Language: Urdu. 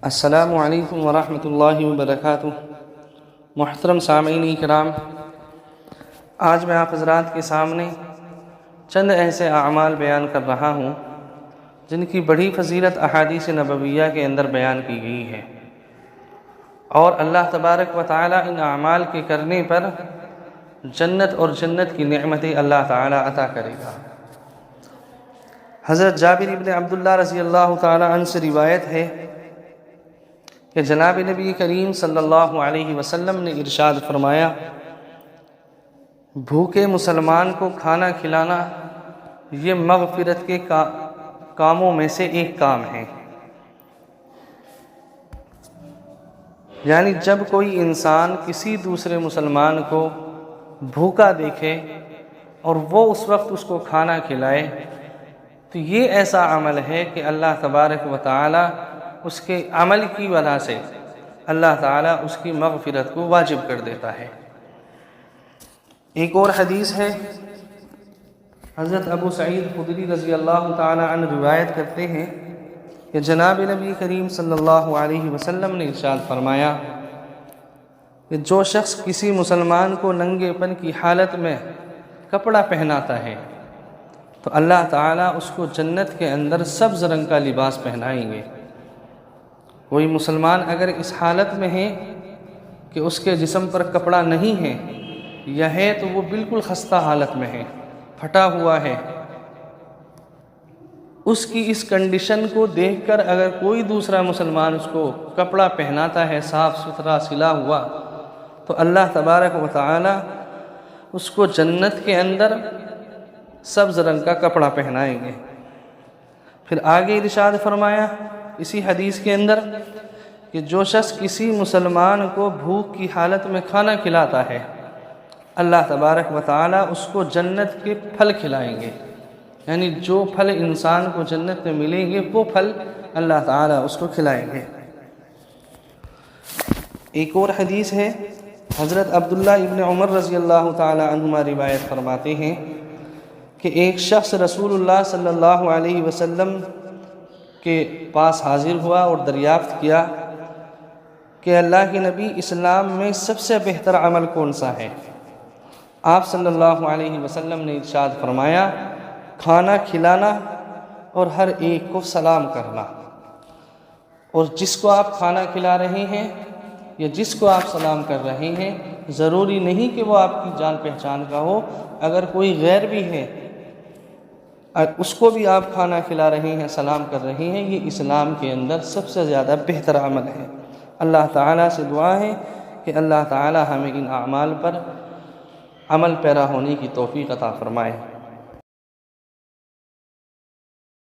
السلام علیکم ورحمۃ اللہ وبرکاتہ۔ محترم سامعین کرام، آج میں آپ حضرات کے سامنے چند ایسے اعمال بیان کر رہا ہوں جن کی بڑی فضیلت احادیث نبویہ کے اندر بیان کی گئی ہے، اور اللہ تبارک و تعالی ان اعمال کے کرنے پر جنت اور جنت کی نعمتیں اللہ تعالی عطا کرے گا۔ حضرت جابر بن عبداللہ رضی اللہ تعالی عنہ سے روایت ہے کہ جناب نبی کریم صلی اللہ علیہ وسلم نے ارشاد فرمایا، بھوکے مسلمان کو کھانا کھلانا یہ مغفرت کے کاموں میں سے ایک کام ہے۔ یعنی جب کوئی انسان کسی دوسرے مسلمان کو بھوکا دیکھے اور وہ اس وقت اس کو کھانا کھلائے تو یہ ایسا عمل ہے کہ اللہ تبارک و تعالی اس کے عمل کی وجہ سے اللہ تعالیٰ اس کی مغفرت کو واجب کر دیتا ہے۔ ایک اور حدیث ہے، حضرت ابو سعید خدری رضی اللہ تعالی عنہ روایت کرتے ہیں کہ جناب نبی کریم صلی اللہ علیہ وسلم نے ارشاد فرمایا کہ جو شخص کسی مسلمان کو ننگے پن کی حالت میں کپڑا پہناتا ہے تو اللہ تعالیٰ اس کو جنت کے اندر سبز رنگ کا لباس پہنائیں گے۔ کوئی مسلمان اگر اس حالت میں ہے کہ اس کے جسم پر کپڑا نہیں ہے یا ہے تو وہ بالکل خستہ حالت میں ہے، پھٹا ہوا ہے، اس کی اس کنڈیشن کو دیکھ کر اگر کوئی دوسرا مسلمان اس کو کپڑا پہناتا ہے صاف ستھرا سلا ہوا تو اللہ تبارک و تعالی اس کو جنت کے اندر سبز رنگ کا کپڑا پہنائیں گے۔ پھر آگے ارشاد فرمایا اسی حدیث کے اندر کہ جو شخص کسی مسلمان کو بھوک کی حالت میں کھانا کھلاتا ہے اللہ تبارک و تعالی اس کو جنت کے پھل کھلائیں گے۔ یعنی جو پھل انسان کو جنت میں ملیں گے وہ پھل اللہ تعالی اس کو کھلائیں گے۔ ایک اور حدیث ہے، حضرت عبداللہ ابن عمر رضی اللہ تعالی عنہما روایت فرماتے ہیں کہ ایک شخص رسول اللہ صلی اللہ علیہ وسلم کے پاس حاضر ہوا اور دریافت کیا کہ اللہ کے نبی، اسلام میں سب سے بہتر عمل کون سا ہے؟ آپ صلی اللہ علیہ وسلم نے ارشاد فرمایا، کھانا کھلانا اور ہر ایک کو سلام کرنا۔ اور جس کو آپ کھانا کھلا رہے ہیں یا جس کو آپ سلام کر رہے ہیں ضروری نہیں کہ وہ آپ کی جان پہچان کا ہو، اگر کوئی غیر بھی ہے اس کو بھی آپ کھانا کھلا رہے ہیں، سلام کر رہے ہیں، یہ اسلام کے اندر سب سے زیادہ بہتر عمل ہے۔ اللہ تعالیٰ سے دعا ہے کہ اللہ تعالیٰ ہمیں ان اعمال پر عمل پیرا ہونے کی توفیق عطا فرمائے۔